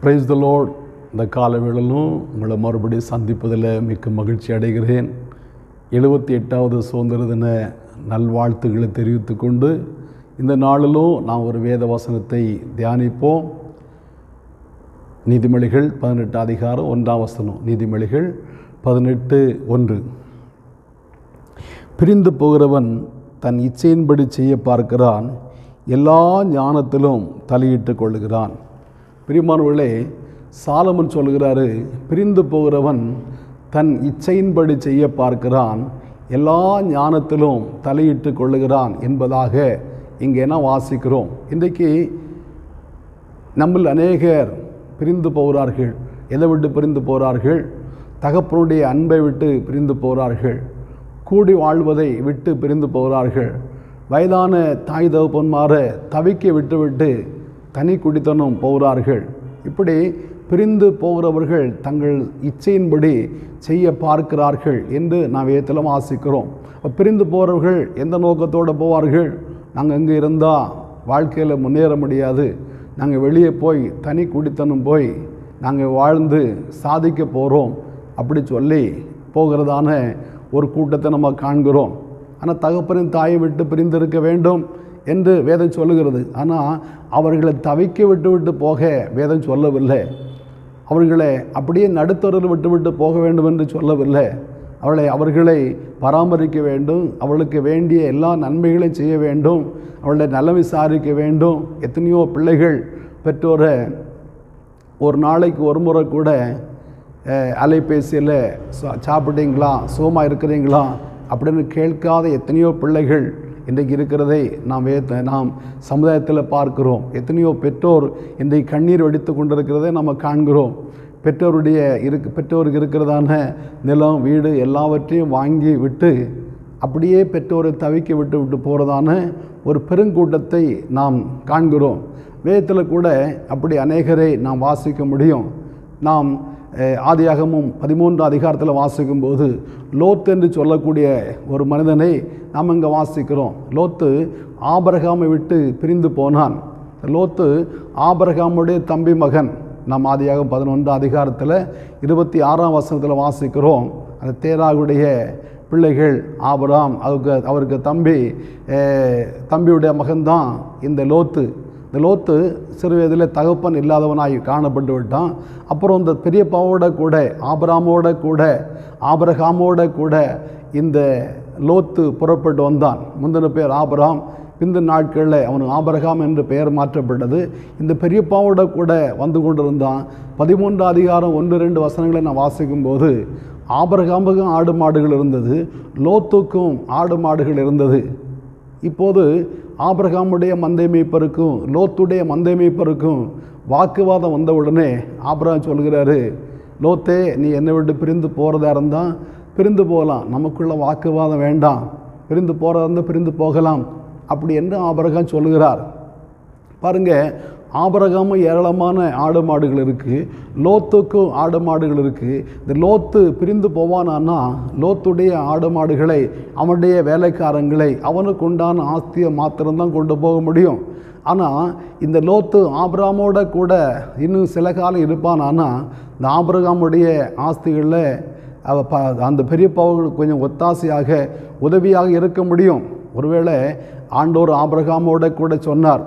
Praise the Lord. இந்த காலவேளையிலும் உங்களை மறுபடியும் சந்திப்பதில் மிக்க மகிழ்ச்சி அடைகிறேன். 78வது சுதந்திர தின நல்வாழ்த்துக்களை தெரிவித்து கொண்டு இந்த நாளிலும் நாம் ஒரு வேத வசனத்தை தியானிப்போம். நீதிமொழிகள் 18 அதிகாரம் 1ஆம் வசனம். நீதிமொழிகள் 18:1. பிரிந்து போகிறவன் தன் இச்சையின்படி செய்ய பார்க்கிறான், எல்லா ஞானத்திலும் தலையிட்டு கொள்ளுகிறான். பிரியமானவர்களே, சாலமன் சொல்கிறாரு, பிரிந்து போகிறவன் தன் இச்சையின்படி செய்ய பார்க்கிறான், எல்லா ஞானத்திலும் தலையிட்டு கொள்ளுகிறான் என்பதாக இங்கே என்ன வாசிக்கிறோம். இன்றைக்கு நம்மில் அநேகர் பிரிந்து போகிறார்கள். எதை விட்டு பிரிந்து போகிறார்கள்? தகப்பனுடைய அன்பை விட்டு பிரிந்து போகிறார்கள். கூடி வாழ்வதை விட்டு பிரிந்து போகிறார்கள். வயதான தாய் தகப்பன்மாரை தவிக்க விட்டுவிட்டு தனி குடித்தனம் போகிறார்கள். இப்படி பிரிந்து போகிறவர்கள் தங்கள் இச்சையின்படி செய்ய பார்க்கிறார்கள் என்று நாம் வேதத்தில் வாசிக்கிறோம். பிரிந்து போகிறவர்கள் எந்த நோக்கத்தோடு போவார்கள்? நாங்கள் இங்கே இருந்தால் வாழ்க்கையில் முன்னேற முடியாது, நாங்கள் வெளியே போய் தனி குடித்தனம் போய் நாங்கள் வாழ்ந்து சாதிக்க போகிறோம் அப்படி சொல்லி போகிறதான ஒரு கூட்டத்தை நம்ம காண்கிறோம். ஆனால் தகப்பனின் தாயை விட்டு பிரிந்திருக்க வேண்டும் என்று வேதம் சொல்லுகிறது. ஆனால் அவர்களை தவிக்க விட்டு போக வேதம் சொல்லவில்லை. அவர்களை அப்படியே நடுத்தரில் விட்டு போக வேண்டும் என்று சொல்லவில்லை. அவர்களை பராமரிக்க வேண்டும், அவளுக்கு வேண்டிய எல்லா நன்மைகளையும் செய்ய வேண்டும், அவளை நலம் விசாரிக்க வேண்டும். எத்தனையோ பிள்ளைகள் பெற்றோரை ஒரு நாளைக்கு ஒரு முறை கூட அலைபேசியில் சாப்பிட்டீங்களா, சுகமாக இருக்கிறீங்களா அப்படின்னு கேட்காத எத்தனையோ பிள்ளைகள் இன்றைக்கு இருக்கிறதை நாம் சமுதாயத்தில் பார்க்கிறோம். எத்தனையோ பெற்றோர் இன்றைக்கு கண்ணீர் வடித்து கொண்டிருக்கிறதை நம்ம காண்கிறோம். பெற்றோருக்கு இருக்கிறதான நிலம், வீடு எல்லாவற்றையும் வாங்கி விட்டு அப்படியே பெற்றோரை தவிக்க விட்டு போகிறதான ஒரு பெருங்கூட்டத்தை நாம் காண்கிறோம். வேதத்தில் கூட அப்படி அநேகரை நாம் வாசிக்க முடியும். நாம் ஆதியாகமம் 13 அதிகாரத்தில் வாசிக்கும்போது லோத்து என்று சொல்லக்கூடிய ஒரு மனிதனை நாம் இங்கே வாசிக்கிறோம். லோத்து ஆபிரகாமை விட்டு பிரிந்து போனான். லோத்து ஆபிரகாமுடைய தம்பி மகன். நாம் ஆதியாகமம் 11 அதிகாரத்தில் 26ஆம் வசனத்தில் வாசிக்கிறோம். அந்த தேராகுடைய பிள்ளைகள் ஆபிரகாம், அவருக்கு தம்பியுடைய மகன்தான் இந்த லோத்து. இந்த லோத்து சிறு வயதில் தகப்பன் இல்லாதவனாய் காணப்பட்டு விட்டான். அப்புறம் இந்த பெரியப்பாவோட கூட ஆபிரகாமோட கூட இந்த லோத்து புறப்பட்டு வந்தான். முந்தின பேர் ஆபிரகாம், பிந்தின நாட்களில் அவனுக்கு ஆபிரகாம் என்று பெயர் மாற்றப்பட்டது. இந்த பெரியப்பாவோட கூட வந்து கொண்டிருந்தான். 13 அதிகாரம் 1-2 வசனங்களை நான் வாசிக்கும்போது ஆபிரகாமுக்கும் ஆடு மாடுகள் இருந்தது, லோத்துக்கும் ஆடு மாடுகள் இருந்தது. இப்போது ஆபிரகாமுடைய மந்தை மேய்ப்பருக்கும் லோத்துடைய மந்தை மேய்ப்பருக்கும் வாக்குவாதம் வந்தவுடனே ஆபிரகாம் சொல்கிறாரு, லோத்தே, நீ என்னை விட்டு பிரிந்து போகிறதா இருந்தால் பிரிந்து போகலாம், நமக்குள்ள வாக்குவாதம் வேண்டாம், பிரிந்து போகிறதா இருந்தால் பிரிந்து போகலாம் அப்படி என்று ஆபிரகாம் சொல்கிறார். பாருங்கள், ஆபிரகாமும் ஏராளமான ஆடு மாடுகள் இருக்குது, லோத்துக்கும் ஆடு மாடுகள் இருக்குது. இந்த லோத்து பிரிந்து போவானான்னா லோத்துடைய ஆடு மாடுகளை, அவனுடைய வேலைக்காரங்களை, அவனுக்கு உண்டான ஆஸ்தியை மாத்திரம்தான் கொண்டு போக முடியும். ஆனால் இந்த லோத்து ஆபிரகாமோட கூட இன்னும் சில காலம் இருப்பானான்னா இந்த ஆபிரகாமுடைய ஆஸ்திகளில் அந்த பெரியப்பாவுக்கு கொஞ்சம் ஒத்தாசையாக உதவியாக இருக்க முடியும். ஒருவேளை ஆண்டவர் ஆபிரகாமோட கூட சொன்னார்,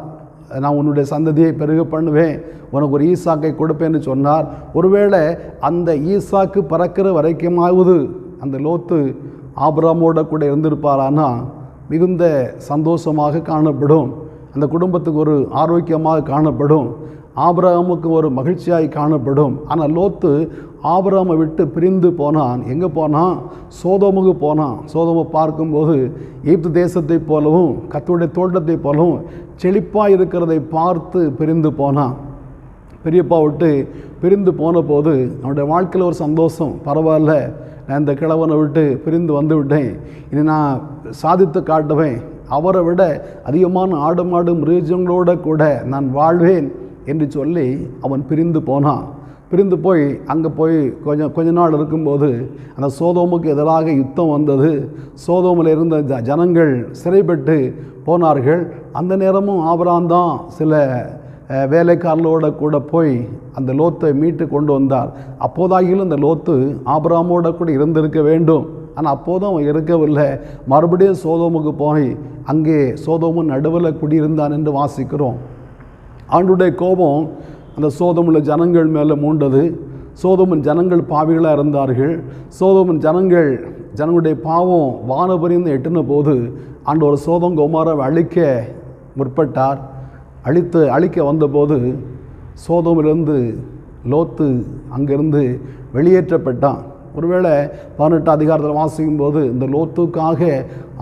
நான் உன்னுடைய சந்ததியை பெருக பண்ணுவேன், உனக்கு ஒரு ஈசாக்கை கொடுப்பேன்னு சொன்னார். ஒருவேளை அந்த ஈசாக்கு பறக்கிற வரைக்குமாவது அந்த லோத்து ஆபிரகாமோட கூட இருந்திருப்பாரானா மிகுந்த சந்தோஷமாக காணப்படும், அந்த குடும்பத்துக்கு ஒரு ஆரோக்கியமாக காணப்படும், ஆபிரகாமுக்கு ஒரு மகிழ்ச்சியாய் காணப்படும். ஆனால் லோத்து ஆபிரகாமை விட்டு பிரிந்து போனான். எங்கே போனான்? சோதோமுக்கு போனான். சோதோமை பார்க்கும்போது எகிப்து தேசத்தை போலவும் கர்த்தருடைய தோட்டத்தை போலவும் செழிப்பாக இருக்கிறதை பார்த்து பிரிந்து போனான். பெரியப்பா விட்டு பிரிந்து போன போது அவனுடைய வாழ்க்கையில் ஒரு சந்தோஷம். பரவாயில்ல, நான் இந்த கிழவனை விட்டு பிரிந்து வந்து விட்டேன், இனி நான் சாதித்து காட்டுவேன், அவரை விட அதிகமான ஆடு மாடு மிருகங்களோட கூட நான் வாழ்வேன் என்று சொல்லி அவன் பிரிந்து போனான். பிரிந்து போய் அங்கே போய் கொஞ்ச நாள் இருக்கும்போது அந்த சோதோமுக்கு எதிராக யுத்தம் வந்தது. சோதோமில் இருந்த ஜனங்கள் சிறைப்பட்டு போனார்கள். அந்த நேரமும் ஆபிரகாம் தான் சில வேலைக்காரர்களோட கூட போய் அந்த லோத்தை மீட்டு கொண்டு வந்தார். அப்போதாகிலும் அந்த லோத்து ஆபிரகாமோட கூட இருந்திருக்க வேண்டும். ஆனால் அப்போதும் அவன் இருக்கவில்லை. மறுபடியும் சோதோமுக்கு போய் அங்கே சோதோமும் நடுவில் குடியிருந்தான் என்று வாசிக்கிறோம். ஆண்டுடைய கோபம் அந்த சோதோமுள்ள ஜனங்கள் மேலே மூண்டது. சோதோமின் ஜனங்கள் பாவிகளாக இருந்தார்கள். சோதோமின் ஜனங்களுடைய பாவம் வானபரிந்து எட்டின போது ஆண்டவர் சோதோம் கொமோராவை அழிக்க முற்பட்டார். அழிக்க வந்தபோது சோதோமிலிருந்து லோத்து அங்கிருந்து வெளியேற்றப்பட்டான். ஒருவேளை 18 அதிகாரத்தில் வாசிக்கும் போது இந்த லோத்துக்காக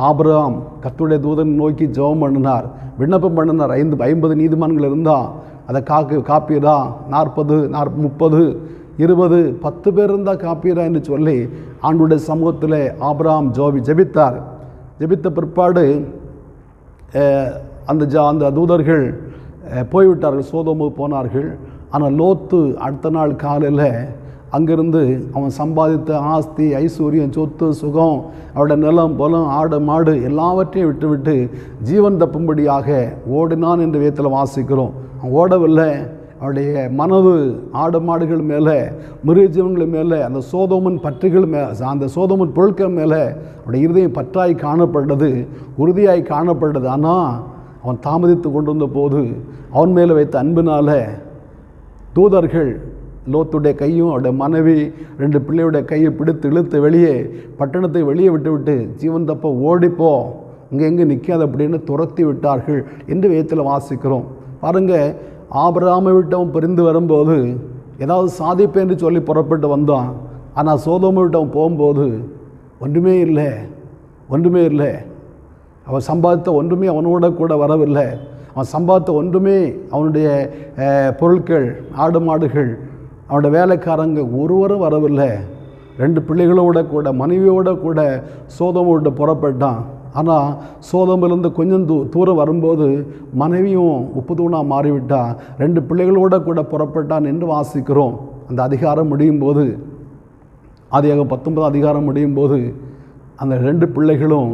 ஆபிரகாம் கர்த்தருடைய தூதன் நோக்கி ஜெபம் பண்ணினார், விண்ணப்பம் பண்ணினார். 50 நீதிமான்கள் இருந்தால் அதை காப்பீரா, 40, 30, 20, 10 பேர் இருந்தால் காப்பீரா என்று சொல்லி ஆண்டுடைய சமூகத்தில் ஆபிரகாம் ஜெபித்தார். ஜெபித்த பிற்பாடு அந்த தூதர்கள் போய்விட்டார்கள், சோதோமுக்கு போனார்கள். ஆனால் லோத்து அடுத்த நாள் காலையில் அங்கிருந்து அவன் சம்பாதித்த ஆஸ்தி, ஐஸ்வர்யம், சொத்து, சுகம், அவருடைய நிலம், பொலம், ஆடு, மாடு எல்லாவற்றையும் விட்டுவிட்டு ஜீவன் தப்பும்படியாக ஓடினான் என்று வேதத்தில் வாசிக்கிறோம். அவன் ஓடவில்லை. அவருடைய மனது ஆடு மாடுகள் மேலே, மிருகஜீவன்கள் மேலே, அந்த சோதோமன் பற்றுகள் அந்த சோதோமன் பொருட்கள் மேலே அவருடைய இருதயம் பற்றாய் காணப்பட்டது, உறுதியாய் காணப்பட்டது. ஆனால் அவன் தாமதித்து கொண்டு வந்த போது அவன் மேலே வைத்த அன்பினால தூதர்கள் லோத்துடைய கையும் அவருடைய மனைவி 2 பிள்ளையுடைய கையை பிடித்து இழுத்து வெளியே பட்டணத்தை வெளியே விட்டு ஜீவன் தப்ப ஓடிப்போ, இங்கே நிற்காது அப்படின்னு துரத்தி விட்டார்கள் என்று வேதத்தில் வாசிக்கிறோம். பாருங்கள், ஆபிரகாமை விட்டு அவன் பிரிந்து வரும்போது ஏதாவது சாதிப்பேன் என்று சொல்லி புறப்பட்டு வந்தான். ஆனால் சோதோமை விட்டு அவன் போகும்போது ஒன்றுமே இல்லை. அவன் சம்பாதித்த ஒன்றுமே அவனோட கூட வரவில்லை. அவன் சம்பாதித்த ஒன்றுமே, அவனுடைய பொருட்கள், ஆடு மாடுகள், அவனுடைய வேலைக்காரங்க ஒருவரும் வரவில்லை. 2 பிள்ளைகளோட கூட, மனைவியோட கூட சோதோமோட புறப்பட்டான். ஆனால் சோதோமிலிருந்து கொஞ்சம் தூரம் வரும்போது மனைவியும் உப்பு தூணாக மாறிவிட்டான். 2 பிள்ளைகளோட கூட புறப்பட்டான் என்று வாசிக்கிறோம். அந்த அதிகாரம் முடியும் போது, ஆதியாகமம் 19 அதிகாரம் முடியும் போது அந்த 2 பிள்ளைகளும்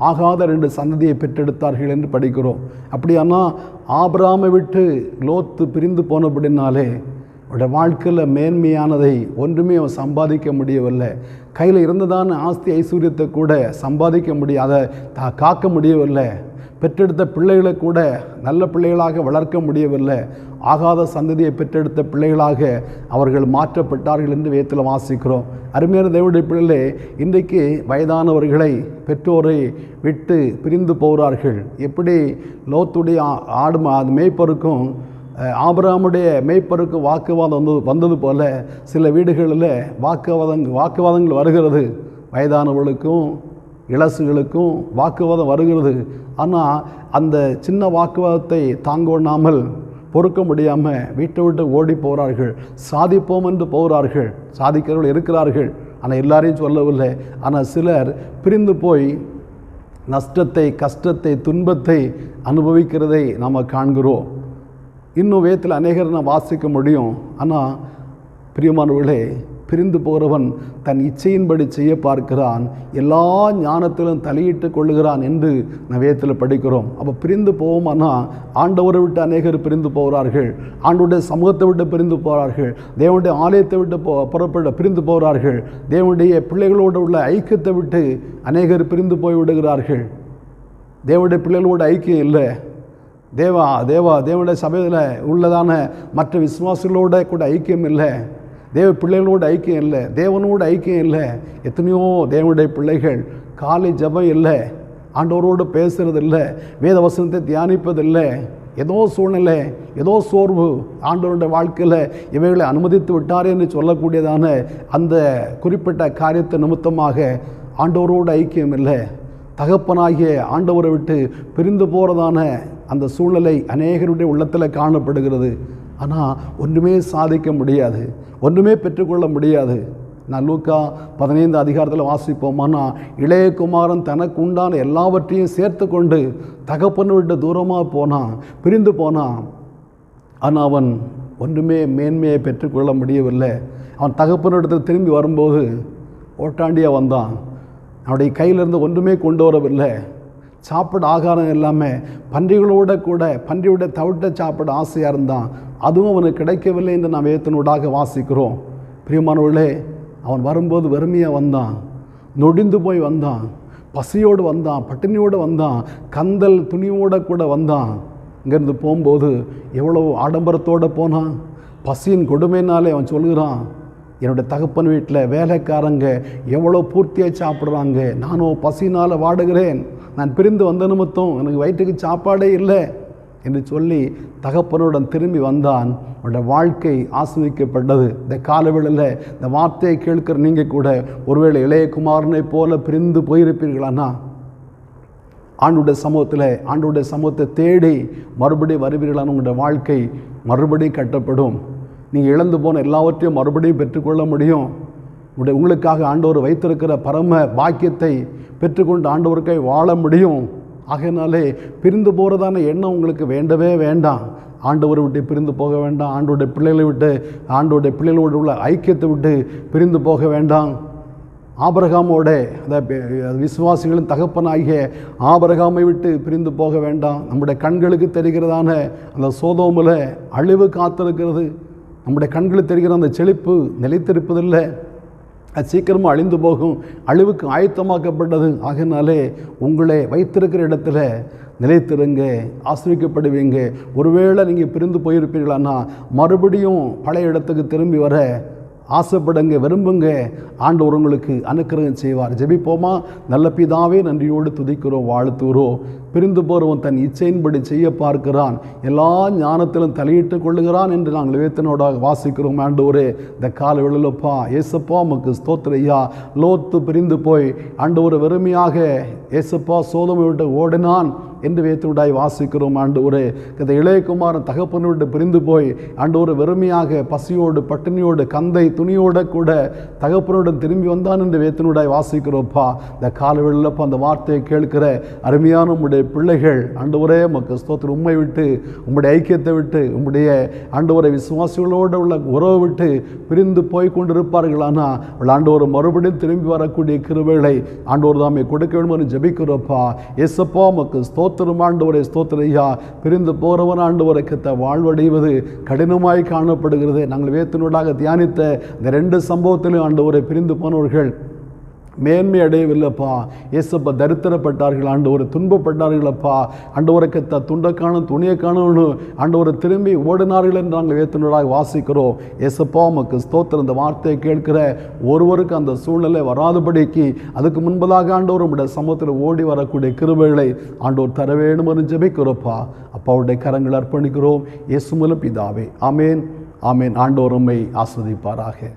ஆகாத 2 சந்ததியை பெற்றெடுத்தார்கள் என்று படிக்கிறோம். அப்படியானா ஆபிரகாமை விட்டு லோத்து பிரிந்து போனபடினாலே அவருடைய வாழ்க்கையில் மேன்மையானதை ஒன்றுமே அவன் சம்பாதிக்க முடியவில்லை. கையில் இருந்ததான ஆஸ்தி ஐஸ்வர்யத்தை கூட சம்பாதிக்க முடியாத, காக்க முடியவில்லை. பெற்றெடுத்த பிள்ளைகளை கூட நல்ல பிள்ளைகளாக வளர்க்க முடியவில்லை. ஆகாத சந்ததியை பெற்றெடுத்த பிள்ளைகளாக அவர்கள் மாற்றப்பட்டார்கள் என்று வேதத்தில் வாசிக்கிறோம். அருமையான தேவனுடைய பிள்ளைகளே, இன்றைக்கு வயதானவர்களை, பெற்றோரை விட்டு பிரிந்து போகிறார்கள். எப்படி லோத்துடைய மேய்ப்பருக்கும் ஆபிரகாமுடைய மேய்ப்பருக்கு வாக்குவாதம் வந்தது போல சில வீடுகளில் வாக்குவாதங்கள் வருகிறது. வயதானவர்களுக்கும் இளசுகளுக்கும் வாக்குவாதம் வருகிறது. ஆனால் அந்த சின்ன வாக்குவாதத்தை தாங்கொண்ணாமல், பொறுக்க முடியாமல் வீட்டை விட்டு ஓடி போகிறார்கள். சாதிப்போம் என்று போகிறார்கள். சாதிக்கிறவர்கள் இருக்கிறார்கள், ஆனால் எல்லாரையும் சொல்லவில்லை. ஆனால் சிலர் பிரிந்து போய் நஷ்டத்தை, கஷ்டத்தை, துன்பத்தை அனுபவிக்கிறதை நாம் காண்கிறோம். இன்னும் வேதத்தில் அநேகர் நான் வாசிக்க முடியும். ஆனால் பிரியமானவர்களே, பிரிந்து போகிறவன் தன் இச்சையின்படி செய்ய பார்க்கிறான், எல்லா ஞானத்திலும் தலையிட்டு கொள்ளுகிறான் என்று நான் வேதத்தில் படிக்கிறோம். அப்போ பிரிந்து போவோமானால் ஆண்டவரை விட்டு அநேகர் பிரிந்து போகிறார்கள். ஆண்டவருடைய சமூகத்தை விட்டு பிரிந்து போகிறார்கள். தேவனுடைய ஆலயத்தை விட்டு பிரிந்து போகிறார்கள். தேவனுடைய பிள்ளைகளோடு உள்ள ஐக்கியத்தை விட்டு அநேகர் பிரிந்து போய் விடுகிறார்கள். தேவனுடைய பிள்ளைகளோட ஐக்கியம் இல்லை. தேவனுடைய சபையில் உள்ளதான மற்ற விசுவாசிகளோட கூட ஐக்கியம் இல்லை. தேவ பிள்ளைகளோட ஐக்கியம் இல்லை. தேவனோட ஐக்கியம் இல்லை. எத்தனையோ தேவனுடைய பிள்ளைகள் காலை ஜெபம் இல்லை, ஆண்டவரோடு பேசுறதில்லை, வேத வசனத்தை தியானிப்பதில்லை. ஏதோ சூழ்நிலை, ஏதோ சோர்வு ஆண்டவருடைய வாழ்க்கையில் இவைகளை அனுமதித்து விட்டார் என்று சொல்லக்கூடியதான அந்த குறிப்பிட்ட காரியத்தை நிமித்தமாக ஆண்டவரோடு ஐக்கியம் இல்லை. தகப்பனாகிய ஆண்டவரை விட்டு பிரிந்து போகிறதான அந்த சூழ்நிலை அநேகருடைய உள்ளத்தில் காணப்படுகிறது. ஆனால் ஒன்றுமே சாதிக்க முடியாது, ஒன்றுமே பெற்றுக்கொள்ள முடியாது. நான் லூக்கா 15 அதிகாரத்தில் வாசிப்போமானா, இளைய குமாரன் தனக்கு உண்டான எல்லாவற்றையும் சேர்த்து கொண்டு தகப்பனை விட்டு தூரமாக போனான், பிரிந்து போனான். ஆனால் அவன் ஒன்றுமே மேன்மையை பெற்றுக்கொள்ள முடியவில்லை. அவன் தகப்பனிடத்தில் திரும்பி வரும்போது ஓட்டாண்டியாக வந்தான். அவனுடைய கையிலிருந்து ஒன்றுமே கொண்டு வரவில்லை. சாப்பிட ஆகாரம் எல்லாமே பன்றிகளோட கூட பன்றியோட தவிட்ட சாப்பிட ஆசையாக இருந்தான். அதுவும் அவனுக்கு கிடைக்கவில்லை என்று நாம் வேதத்தினூடாக வாசிக்கிறோம். பிரியமானவர்களே, அவன் வரும்போது வெறுமையாக வந்தான், நொடிந்து போய் வந்தான், பசியோடு வந்தான், பட்டினியோடு வந்தான், கந்தல் துணியோடு கூட வந்தான். இங்கேருந்து போகும்போது எவ்வளோ ஆடம்பரத்தோடு போனான். பசியின் கொடுமைனாலே அவன் சொல்கிறான், என்னுடைய தகப்பன் வீட்டில் வேலைக்காரங்க எவ்வளோ பூர்த்தியாக சாப்பிட்றாங்க, நானும் பசினால் வாடுகிறேன், நான் பிரிந்து வந்த நிமித்தம் எனக்கு வயிற்றுக்கு சாப்பாடே இல்லை என்று சொல்லி தகப்பனுடன் திரும்பி வந்தான். அவனுடைய வாழ்க்கை ஆசீர்வதிக்கப்பட்டது. இந்த காலவேளையில் இந்த வார்த்தையை கேட்கிற நீங்கள் கூட ஒருவேளை இளைய குமாரனை போல பிரிந்து போயிருப்பீர்களானா, ஆண்டுடைய சமூகத்தை தேடி மறுபடியும் வருவீர்களான உங்களுடைய வாழ்க்கை மறுபடியும் கட்டப்படும். நீங்கள் இழந்து போன எல்லாவற்றையும் மறுபடியும் பெற்றுக்கொள்ள முடியும். உங்களுக்காக ஆண்டவர் வைத்திருக்கிற பரம பாக்கியத்தை பெற்றுக்கொண்டு ஆண்டவருக்காக வாழ முடியும். ஆகையினாலே பிரிந்து போகிறதான எண்ணம் உங்களுக்கு வேண்டவே வேண்டாம். ஆண்டவரை விட்டு பிரிந்து போக வேண்டாம். ஆண்டோடைய பிள்ளைகளோடு உள்ள ஐக்கியத்தை விட்டு பிரிந்து போக வேண்டாம். ஆபிரகாமோட விசுவாசிகளின் தகப்பனாகிய ஆபிரகாமை விட்டு பிரிந்து போக வேண்டாம். நம்முடைய கண்களுக்கு தெரிகிறதான அந்த சோதோமில் அழிவு காத்திருக்கிறது. நம்முடைய கண்களுக்கு தெரிகிற அந்த செழிப்பு நிலைத்திருப்பதில்லை, அது சீக்கிரமாக அழிந்து போகும், அழிவுக்கு ஆயத்தமாக்கப்பட்டது. ஆகினாலே உங்களை வைத்திருக்கிற இடத்துல நிலைத்திருங்க, ஆசீர்வதிக்கப்படுவீங்க. ஒருவேளை நீங்கள் பிரிந்து போயிருப்பீர்களானா மறுபடியும் பழைய இடத்துக்கு திரும்பி வர ஆசைப்படுங்க, விரும்புங்க. ஆண்டவர் உங்களுக்கு அனுக்கிரகம் செய்வார். ஜெபிப்போமா? நல்ல பிதாவே, நன்றியோடு துதிக்கிறோம், வாழ்த்துகிறோம். பிரிந்து போகிறவன் தன் இச்சையின்படி செய்ய பார்க்கிறான், எல்லா ஞானத்திலும் தலையிட்டு கொள்ளுகிறான் என்று நாங்கள் வேதத்தினோட வாசிக்கிறோம். ஆண்டவரே, இந்த கால வேளையிலப்பா ஏசப்பா உமக்கு ஸ்தோத்திரையா. லோத்து பிரிந்து போய் ஆண்டவர் வெறுமையாக ஏசப்பா சோதோமை விட்டு ஓடினான் என்று வேதத்தினோடாய் வாசிக்கிறோம். ஆண்டவரே, இந்த இளையகுமாரன் தகப்பனை விட்டு பிரிந்து போய் ஆண்டவர் வெறுமையாக பசியோடு பட்டினியோடு கந்தை துணியோடு கூட தகப்பனுடன் திரும்பி வந்தான் என்று வேதத்தினோடாய் வாசிக்கிறோம்ப்பா. இந்த காலவெளியிலப்பா அந்த வார்த்தையை கேட்கிற அருமையான உம்முடைய பிள்ளைகள் ஆண்டவரே உமக்கு ஸ்தோத்திரம். உம்மை விட்டு உம்முடைய ஐக்கியத்தை விட்டு உம்முடைய ஆண்டவரை விசுவாசிகளோடு உள்ள உறவை விட்டு பிரிந்து போய் கொண்டிருப்பார்களானா ஆண்டவர் மறுபடியும் திரும்பி வரக்கூடிய கிருபைகளை ஆண்டவர் தாமே கொடுக்க வேண்டும் என்று ஜெபிக்கிறோப்பா. ஏசப்பா உமக்கு ஸ்தோத்திரம். ஆண்டவரை ஸ்தோத்திரையா. பிரிந்து போகிறவன் ஆண்டவரை கத்த வாழ்வடைவது கடினமாய் காணப்படுகிறது. நாங்கள் வேதத்தினூடாக தியானித்த இந்த 2 சம்பவத்திலும் ஆண்டவரை பிரிந்து போனவர்கள் மேன்மை அடையவில்லைப்பா. ஏசப்பா தரித்திரப்பட்டார்கள், ஆண்டவரை துன்பப்பட்டார்களப்பா. ஆண்டவரை கத்த துண்டை காணும் துணியை காணும் ஆண்டவரை திரும்பி ஓடினார்கள் என்று நாங்கள் வேதத்தினூடாக வாசிக்கிறோம். ஏசப்பா உமக்கு ஸ்தோத்திரம். இந்த வார்த்தையை கேட்கிற ஒருவருக்கு அந்த சூழ்நிலை வராதபடிக்கு அதுக்கு முன்பதாக ஆண்டவர் உம்முடைய சமூகத்தில் ஓடி வரக்கூடிய கிருபைகளை ஆண்டவர் தர வேண்டும் என்று ஜெபிக்கிறோப்பா. அப்பாவுடைய கரங்கள் அர்ப்பணிக்கிறோம். இயேசு மூலம் பிதாவே, ஆமேன், ஆமேன். ஆண்டவர் உம்மை ஆசீர்வதிப்பாராக.